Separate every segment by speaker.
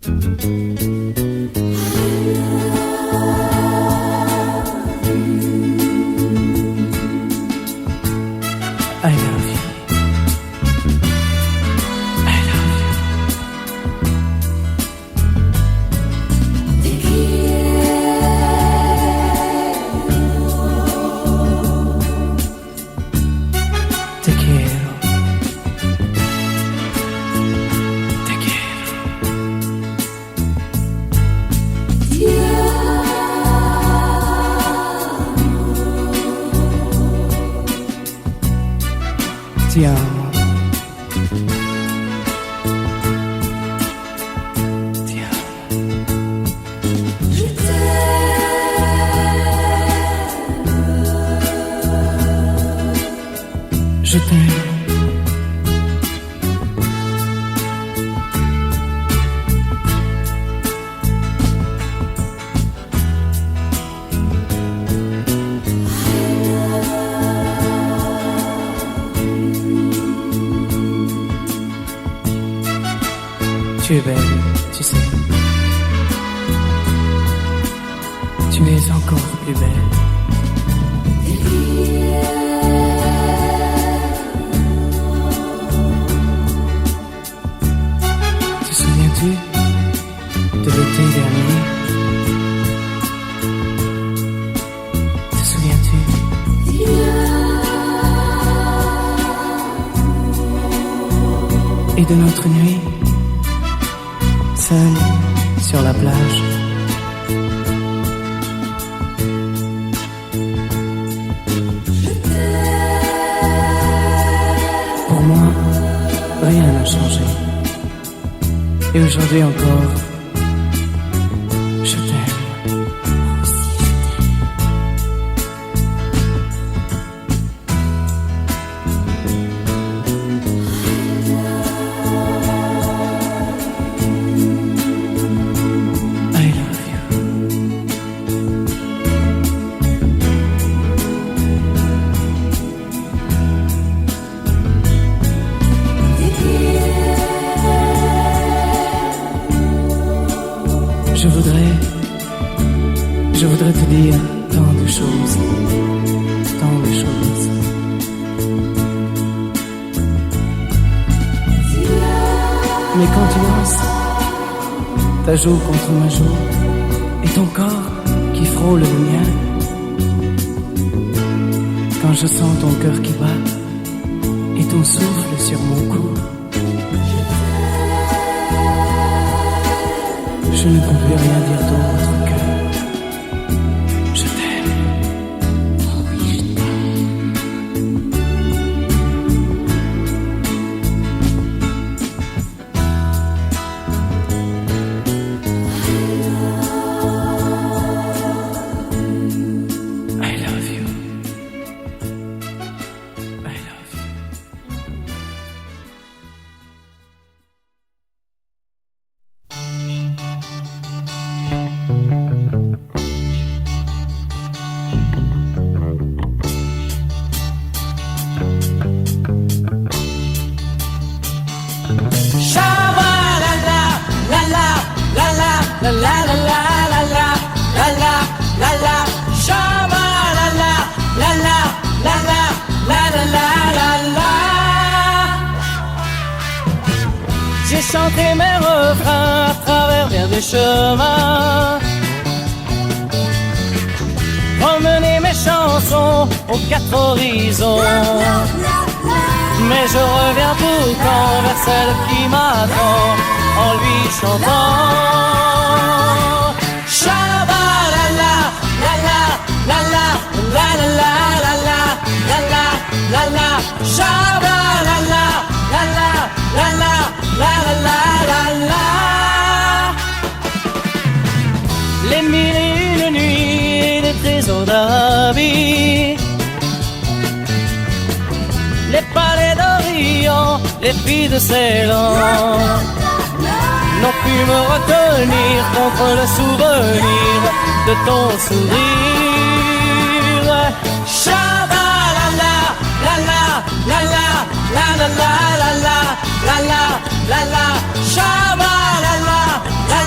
Speaker 1: I love you. I love you. Te quiero. Te quiero. Ti amo. Ti amo. Je t'aime. Tu es belle, tu sais. Tu es encore plus belle. Te souviens-tu de l'été dernier? Te souviens-tu? Et de notre nuit, seul sur la plage. Pour moi, rien n'a changé. Et aujourd'hui encore, je t'aime. I love you. Je voudrais te dire tant de choses, tant de choses. Mais quand tu lances ta joue contre ma joue et ton corps qui frôle le mien, quand je sens ton cœur qui bat et ton souffle sur mon cou, je ne peux plus rien dire d'autre que je t'aime. Oh oui, je t'aime. I love you. I love you.
Speaker 2: J'ai chanté mes refrains à travers bien des chemins, promené mes chansons aux quatre horizons. Mais je reviens tout le temps vers celle qui m'attend en lui chantant Shabalala, la la, la la, la la la la la, la la, la la, Shabalala, la la, la la, la la la la la. Les mille et une nuits, les trésors d'Arabie, les palais d'Orient, les filles de Ceylan n'ont pu me retenir contre le souvenir de ton sourire. Shabalala, la la, la la, la la la la la, la la, la la, Shabalala, la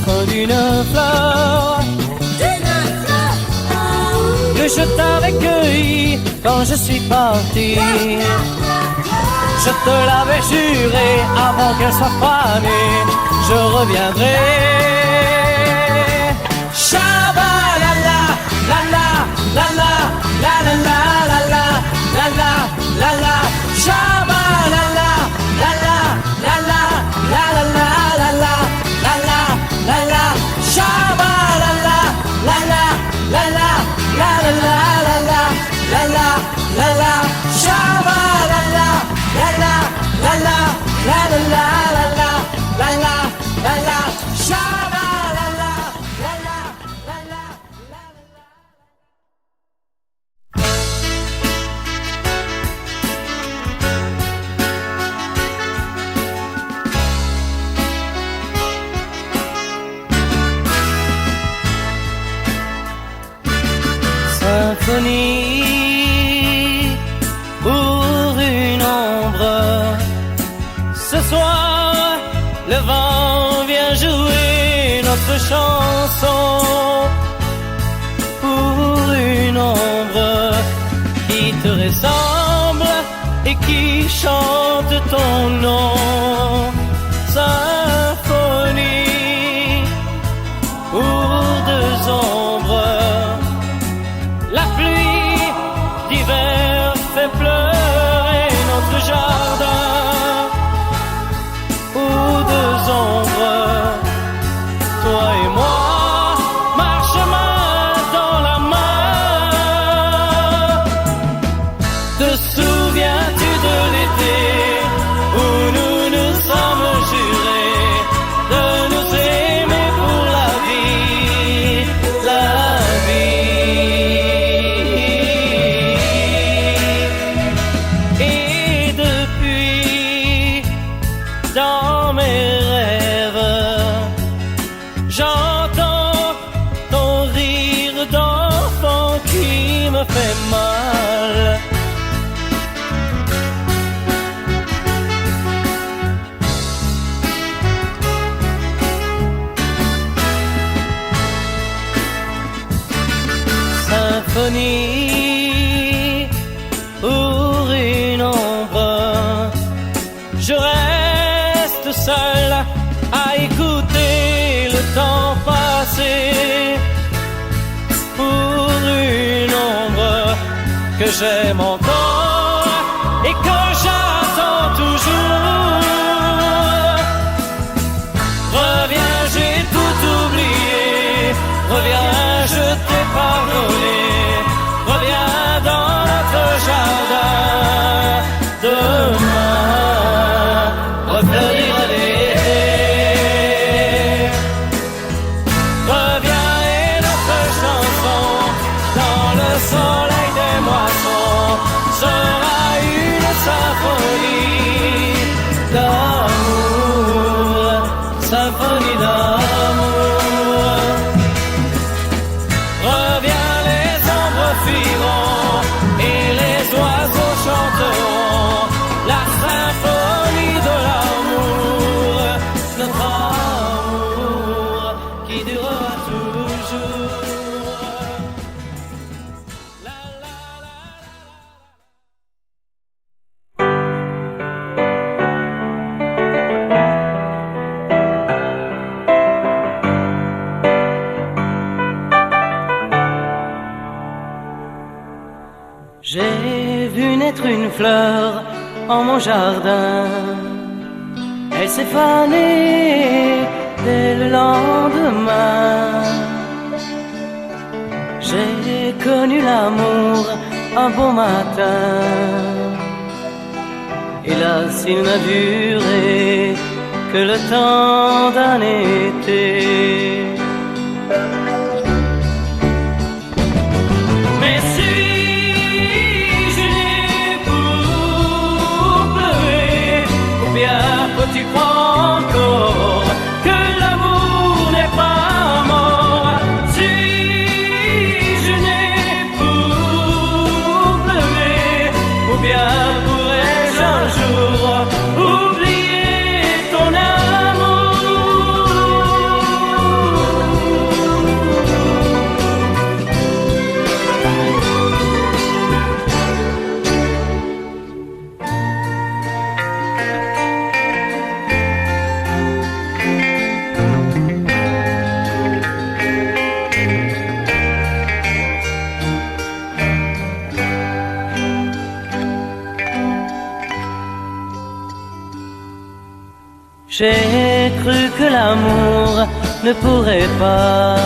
Speaker 1: parfum d'une fleur que je t'avais cueilli quand je suis parti. Je te l'avais juré avant qu'elle soit fanée, je reviendrai. Shabalala, la la, la la, la la la la la, la la la la, shabalala, la la, la la, la la la la la, la la la la, shabalala, la la, la la, la la la la la, la la la la, shabalala, la la, la la, la la la la la, la la la la, shabalala, la la, la la, la la. Symphonie pour une ombre. Ce soir, le vent vient jouer notre chanson. Pour une ombre qui te ressemble et qui chante ton nom. Symphonie pour deux ombres. La pluie d'hiver fait pleurer notre jardin. Pour deux ombres, toi et moi, marche main dans la main. Te souviens-tu de l'été où nous nous sommes jurés de nous aimer pour la vie, la vie. Et depuis, dans mes rêves, j'entends ton rire d'enfant qui me fait mal. Symphonie pour une ombre. Je reste seul à écouter le temps passer. Pour une ombre que j'aime encore et que j'attends toujours. Reviens, j'ai tout oublié. Reviens, je t'ai pardonné. Reviens dans notre jardin. Demain refleurira l'été. Reviens et notre chanson dans le soleil des moissons sera une symphonie d'amour, symphonie d'amour. Reviens, les ombres fuiront et les oiseaux chanteront la symphonie de l'amour, notre amour qui durera toujours. La, la, la, J'ai vu naître une fleur en mon jardin. Elle s'est fanée dès le lendemain. J'ai connu l'amour un beau matin. Hélas, il n'a duré que le temps d'un été. Mais suis-je né pour pleurer, ou bien peux-tu croire encore que l'amour n'est pas mort? Suis-je né pour pleurer, ou bien pourrais-je un jour oublier ton amour?
Speaker 3: J'ai cru que l'amour ne pourrait pas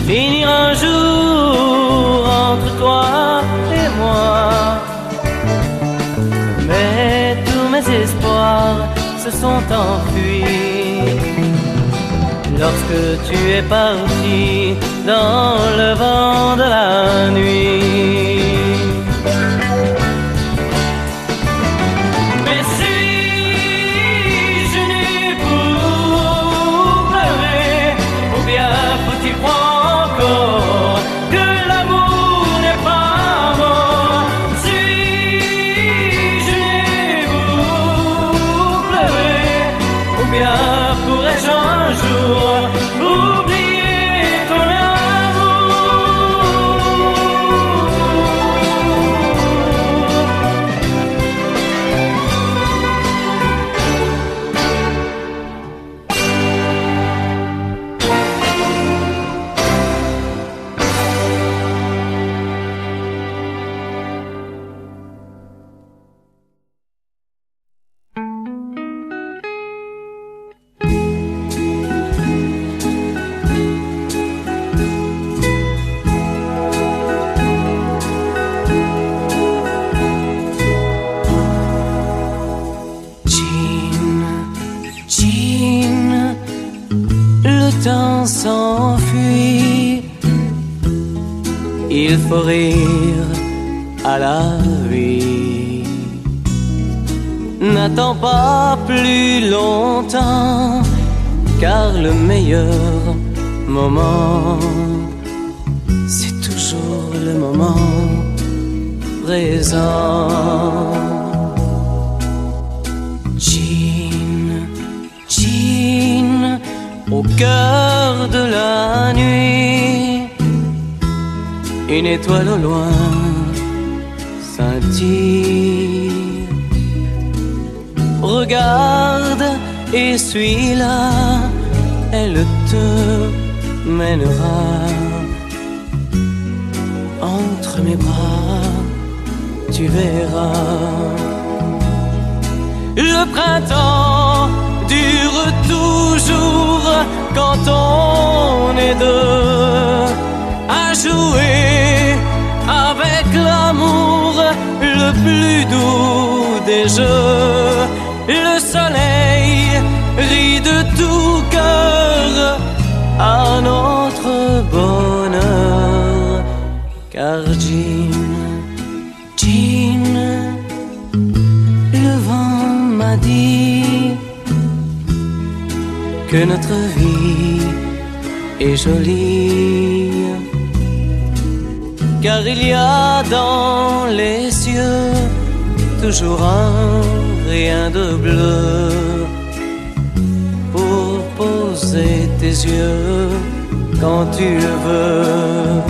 Speaker 3: finir un jour entre toi et moi. Mais tous mes espoirs se sont enfuis lorsque tu es parti dans le vent de la nuit. Mais suis-je né pour pleurer, ou bien faut-il croire encore que l'amour n'est pas mort? Suis-je né pour pleurer, ou bien pourrais-je un jour oublier ton s'enfuit, il faut rire à la vie. N'attends pas plus longtemps, car le meilleur moment, c'est toujours le moment présent. Au cœur de la nuit, une étoile au loin scintille. Regarde et suis-la, elle te mènera entre mes bras, tu verras. Le printemps dure toujours quand on est deux à jouer avec l'amour le plus doux des jeux. Le soleil rit de tout cœur à notre bonheur, car Jean, le vent m'a dit que notre vie est jolie, car il y a dans les cieux toujours un rien de bleu pour poser tes yeux quand tu le veux.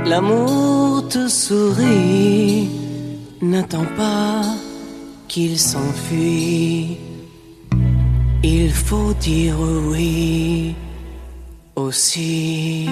Speaker 3: L'amour te sourit, n'attends pas qu'il s'enfuit. Il faut dire oui aussi.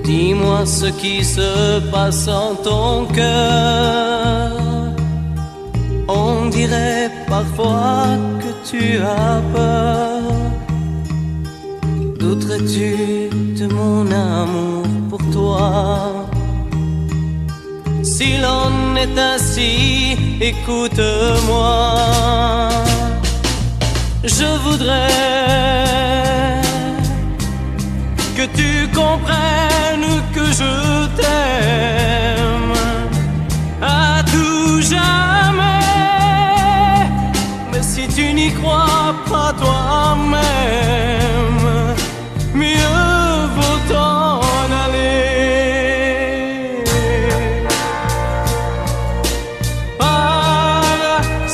Speaker 3: Dis-moi ce qui se passe en ton cœur. On dirait parfois que tu as peur douterais-tu de mon amour pour toi? S'il en est ainsi, écoute-moi. Je voudrais que tu comprennes que je t'aime à tout jamais. Mais si tu n'y crois pas toi-même, mieux vaut t'en aller.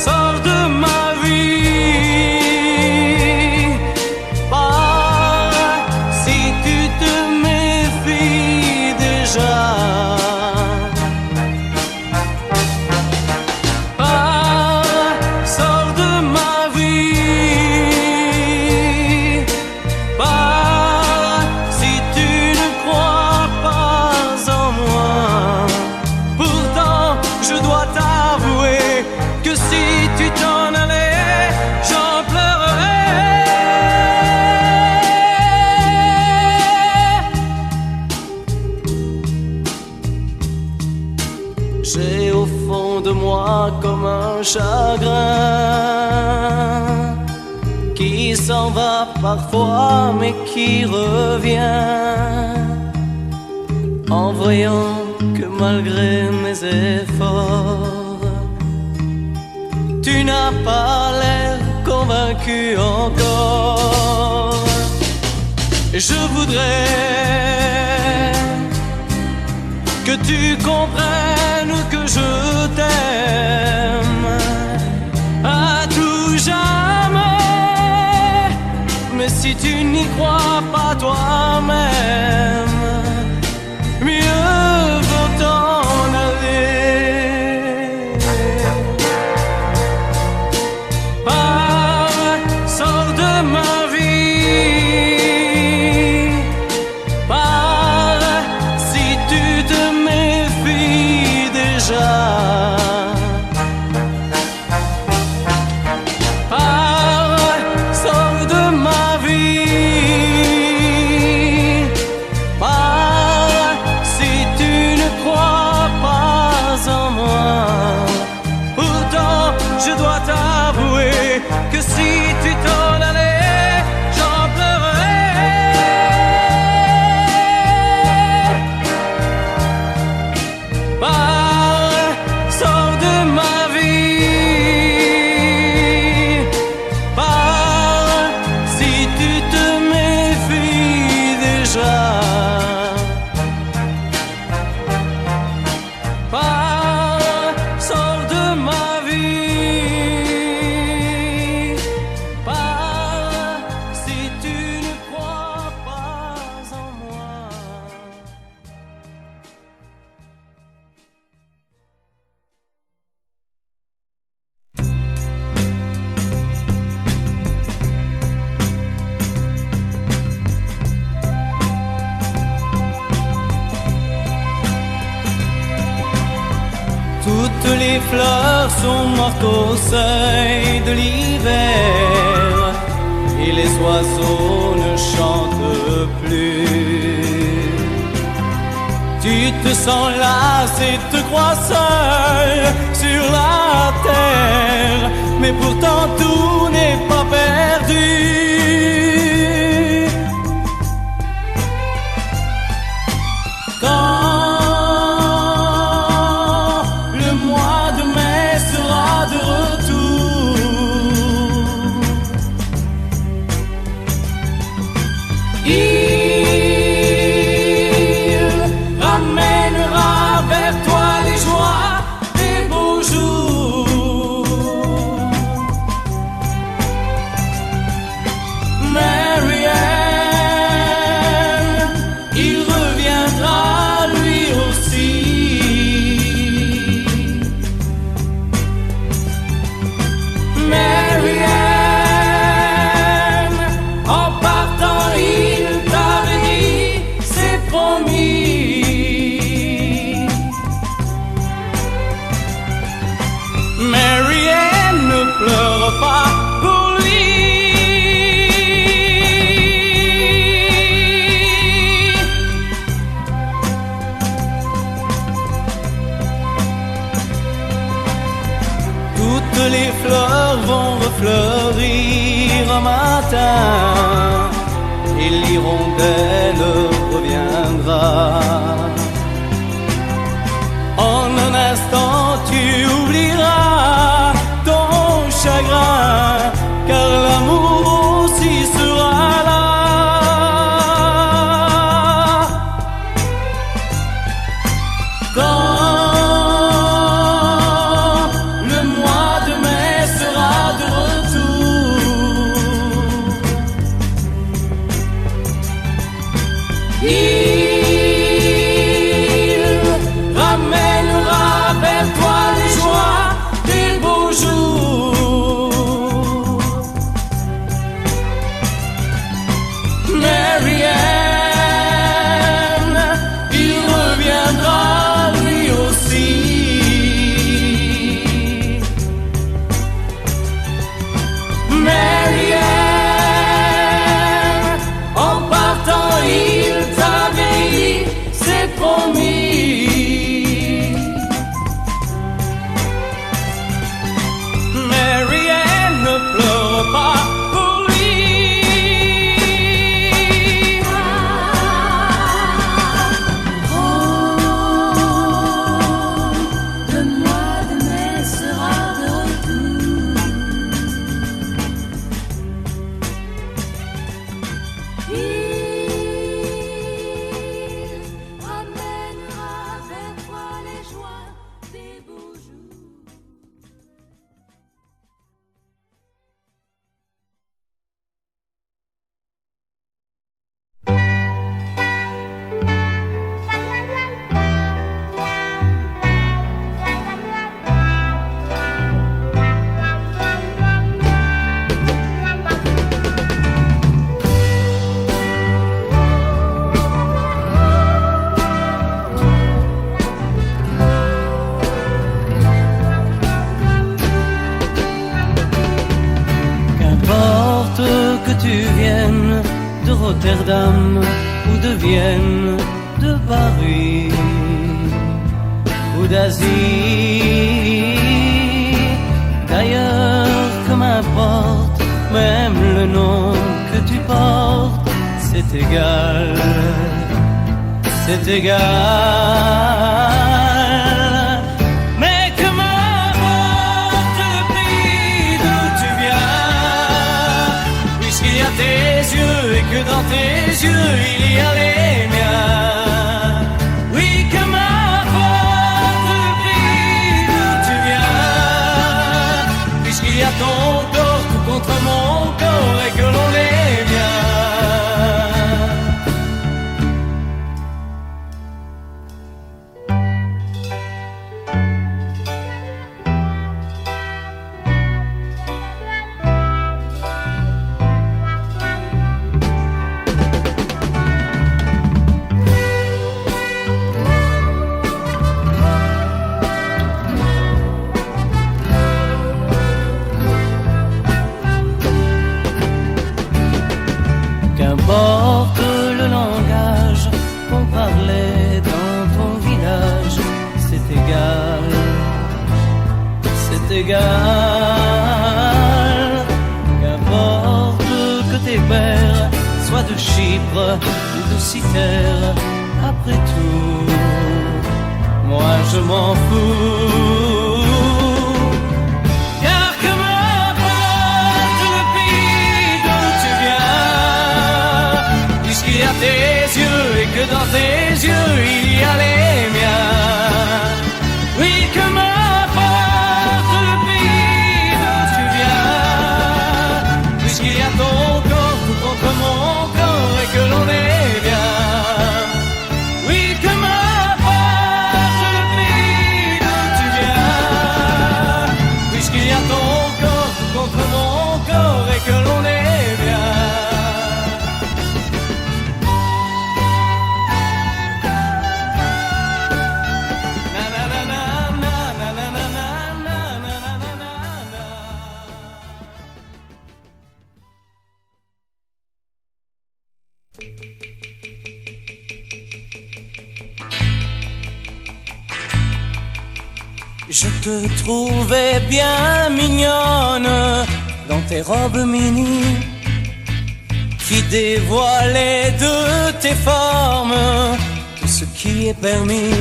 Speaker 3: Sors de ma vie, pars si tu te méfies déjà. Pars, sors de ma vie, pars si tu ne crois pas en moi. Pourtant, je dois t'avouer que si tu t'en allais, j'en pleurerais. J'ai au fond de moi comme un chagrin qui s'en va parfois mais qui revient en voyant que malgré mes efforts, tu n'as pas l'air convaincu encore. Je voudrais que tu comprennes que je t'aime à tout jamais. Mais si tu n'y crois pas toi-même, mieux vaut t'en aller. Sors de ma vie, pars si tu te méfies déjà. Pars, sors de ma vie, pars si tu ne crois pas en moi. Pourtant, je dois t'avouer que si tu t'en allais, j'en pleurerais. Pars, sors de ma vie, pars si tu te méfies déjà. Pars, sors de ma vie, pars si tu ne crois pas en moi. Toutes les fleurs sont mortes au seuil de l'hiver et les oiseaux ne chantent plus. Tu te sens las et te crois seul sur la terre, mais pourtant tout n'est pas perdu. le rire matin et l'hirondelle reviendra. En un instant tu oublieras ton chagrin, car l'amour aussi sera là.
Speaker 2: Rotterdam ou de Vienne, de Paris ou d'Asie. D'ailleurs, que m'importe, même le nom que tu portes, c'est égal, c'est égal. Mais que m'importe le pays d'où tu viens, puisqu'il y a tes yeux et que dans tes yeux il y a les miens. Oui, que m'importe le pays d'où tu viens, puisqu'il y a ton corps tout contre mon corps et que l'on est bien. Qu'importe le langage qu'on parlait dans ton village, c'est égal, c'est égal. Qu'importe que tes pères soient de Chypre ou de Cythère, après tout, moi je m'en fous. Car que m'importe le pays d'où tu viens, puisqu'il y a tes yeux et que dans tes yeux il y a les miens. Oui, que m'importe le pays d'où tu viens, puisqu'il y a ton corps tout contre mon corps et que l'on est bien. Oui, que m'importe le pays d'où tu viens, puisqu'il y a ton corps tout contre mon corps et que l'on est bien. Je te trouvais bien mignonne
Speaker 3: dans tes robes mini qui dévoilaient de tes formes tout ce qui est permis.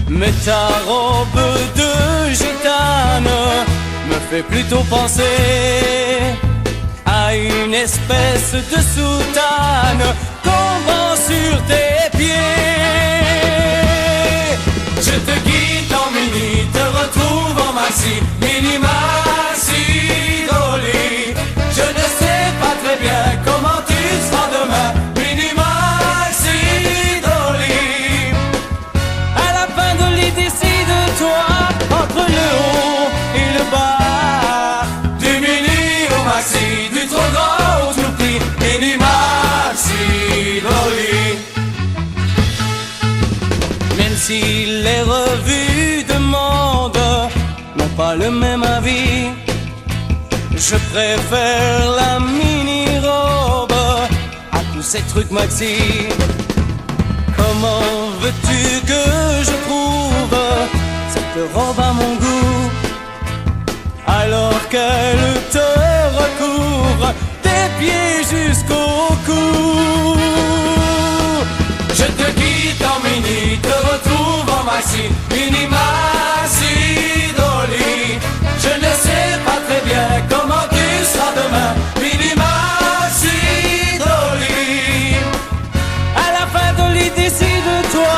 Speaker 3: Mais ta robe de gitane me fait plutôt penser à une espèce de soutane tombant sur tes pieds. Je te quitte en mini, te retrouve en maxi, mini maxi dolly. Je ne sais pas très bien comment tu seras demain, mini maxi dolly. À la fin dolly, décide-toi entre le haut et le bas, du mini au maxi, du trop grand au tout petit, mini maxi dolly. Même si les revues de mode n'ont pas le même avis, je préfère la mini-robe à tous ces trucs maxi. Comment veux-tu que je trouve cette robe à mon goût, alors qu'elle te recouvre des pieds jusqu'au cou? Je te quitte en mini, te retrouve en maxi, mini maxi dolly. Je ne sais pas très bien comment tu seras demain, mini maxi dolly. À la fin dolly, décide-toi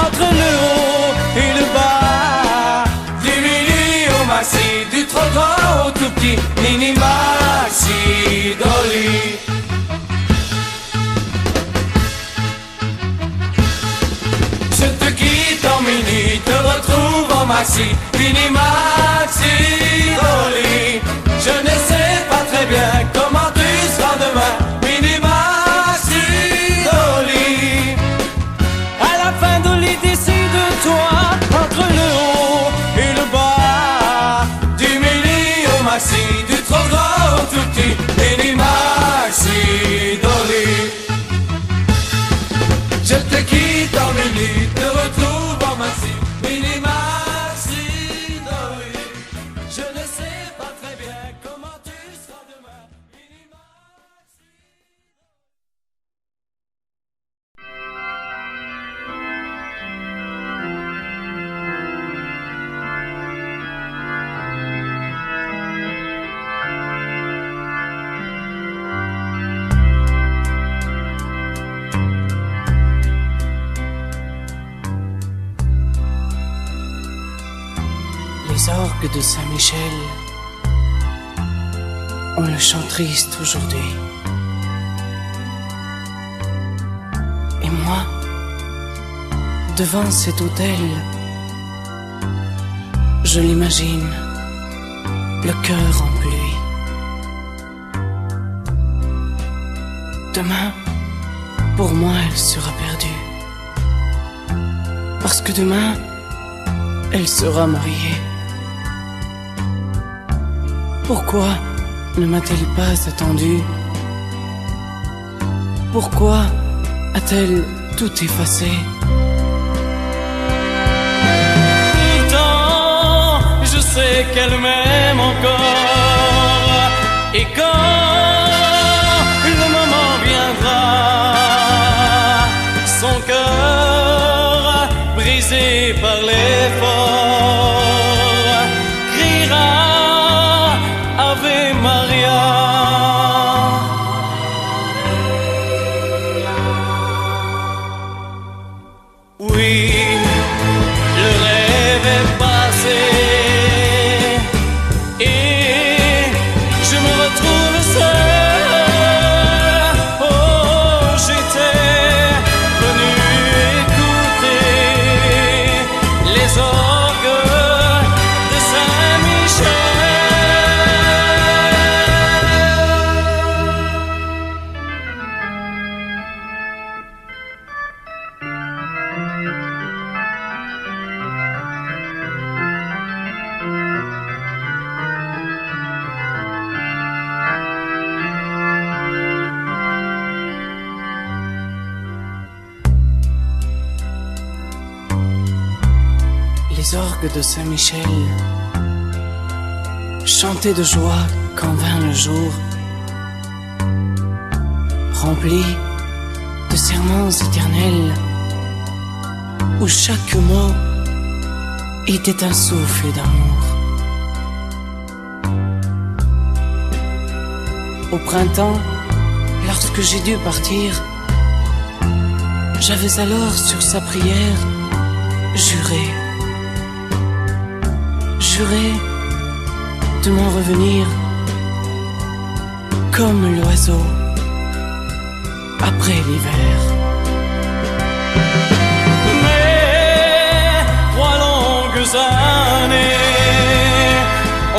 Speaker 3: entre le haut et le bas, du mini au maxi, du trop grand au tout petit, mini maxi dolly. Je te quitte en mini, te retrouve en maxi, mini maxi dolly. Je ne sais pas très bien comment tu seras demain, mini maxi dolly. À la fin dolly, décide-toi entre le haut et le bas, du mini au maxi, du trop grand au tout petit, mini maxi dolly. Je te quitte en mini, te retrouve en maxi, mini maxi dolly. Je ne sais pas très bien comment tu seras demain, mini maxi.
Speaker 2: Les orgues de Saint-Michel ont le chant triste aujourd'hui. Et moi, devant cet autel, je l'imagine, le cœur en pluie. Demain, pour moi, elle sera perdue. Parce que demain, elle sera mariée. Pourquoi ne m'a-t-elle pas attendue? Pourquoi a-t-elle tout effacé?
Speaker 3: Pourtant, je sais qu'elle m'aime encore. Et quand le moment viendra, son cœur brisé par l'effort criera Ave Maria. Oui, le rêve est passé et je me retrouve seul. Oh, j'étais venu écouter les orgues de Saint-Michel.
Speaker 2: Les orgues de Saint-Michel chantaient de joie quand vint le jour, rempli de serments éternels, où chaque mot était un souffle d'amour. Au printemps, lorsque j'ai dû partir, j'avais alors sur sa prière juré de m'en revenir comme l'oiseau après l'hiver.
Speaker 3: Mais 3 longues années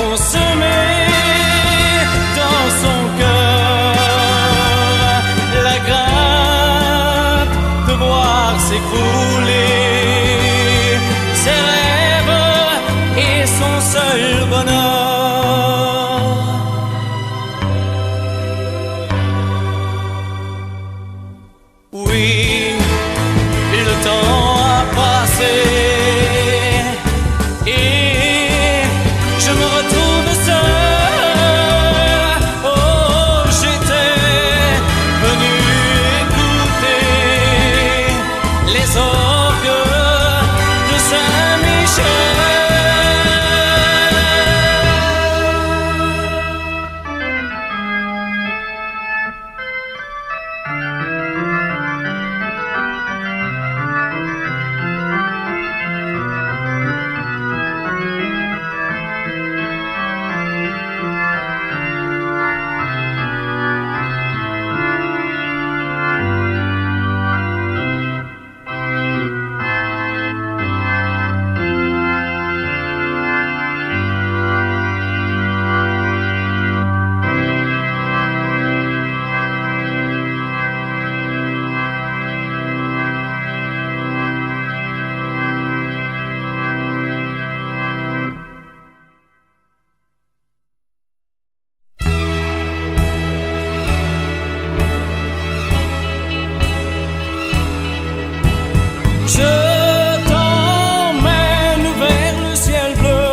Speaker 3: ont semé dans son cœur la crainte de voir s'écrouler ses rêves et son seul bonheur. Oui, le temps a passé et je me retrouve seul. Oh, j'étais venu écouter les orgues de Saint-Michel. Je t'emmène vers le ciel bleu,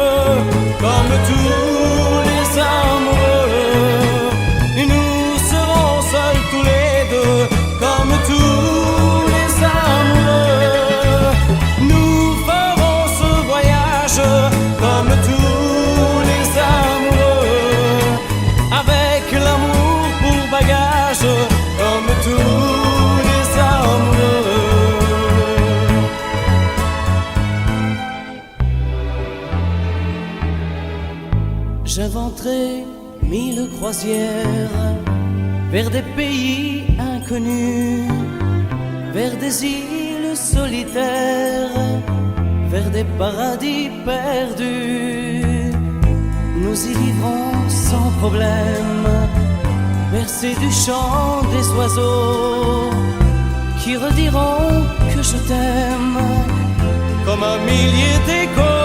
Speaker 3: comme tous les amoureux. Et nous serons seuls tous les deux, comme tous les amoureux. Nous ferons ce voyage, comme tous les amoureux, avec l'amour pour bagage, comme tous les amoureux. J'inventerai 1000 croisières vers des pays inconnus, vers des îles solitaires, vers des paradis perdus. Nous y vivrons sans problème, bercés du chant des oiseaux qui rediront que je t'aime comme un millier d'échos.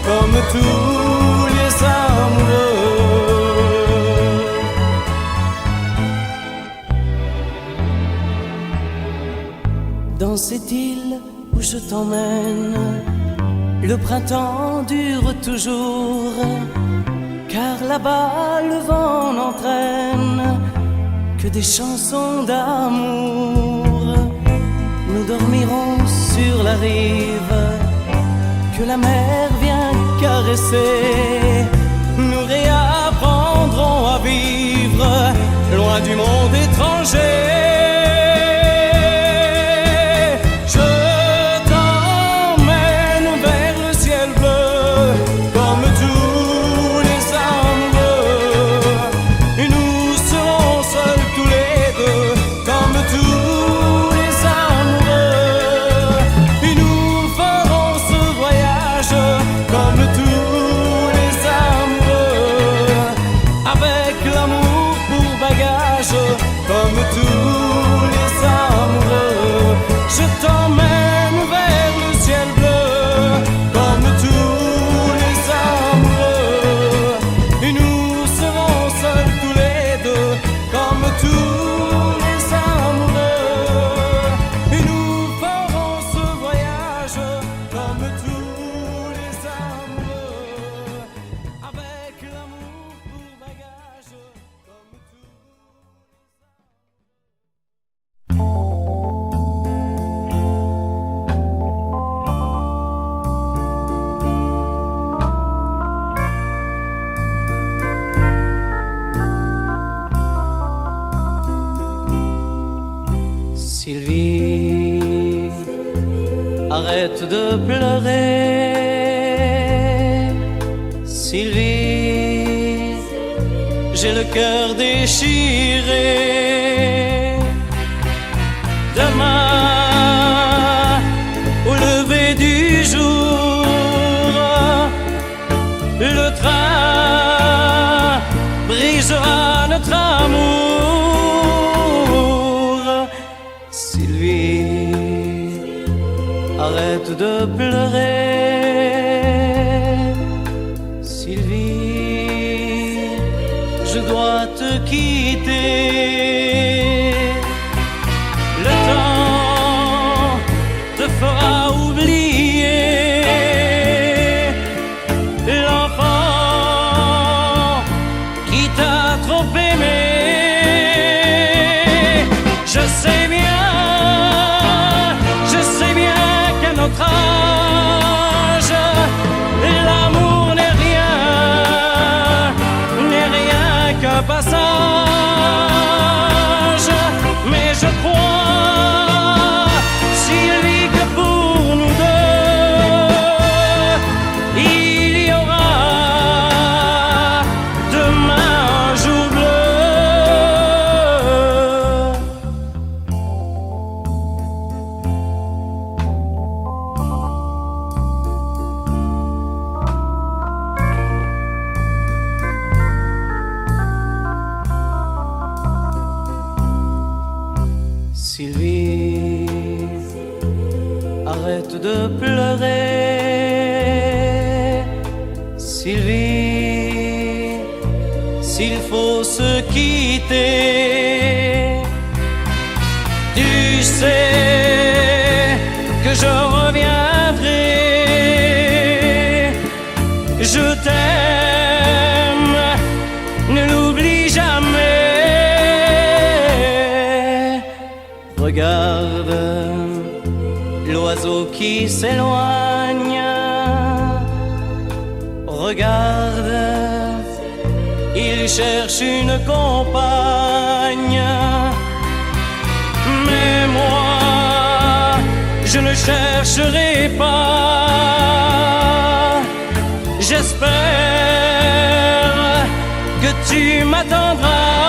Speaker 3: Comme tous les amoureux. Dans cette île où je t'emmène, le printemps dure toujours, car là-bas le vent n'entraîne que des chansons d'amour. Nous dormirons sur la rive que la mer vient caresser. Nous réapprendrons à vivre loin du monde étranger. Je t'emmène vers le ciel bleu, comme tous les amoureux. Et nous serons seuls tous les deux, comme tous les amoureux. Et nous ferons ce voyage comme tous les amoureux, avec l'amour pour arrête de pleurer. Sylvie, j'ai le cœur déchiré. Demain, au lever du jour, le train brisera notre amour. Sylvie, arrête de pleurer. Sylvie, je dois te quitter. Le temps te fera oublier l'enfant qui t'a trop aimé. Je sais bien qu'à notre âge, l'amour n'est rien qu'un passage. Mais je crois, Sylvie, que pour nous deux, il y aura demain un jour bleu. Sylvie, arrête de pleurer. Sylvie, s'il faut se quitter, tu sais que je reviendrai. Je t'aime, ne l'oublie jamais. Regarde l'oiseau qui s'éloigne. Regarde, il cherche une compagne. Mais moi, je ne chercherai pas. J'espère que tu m'attendras.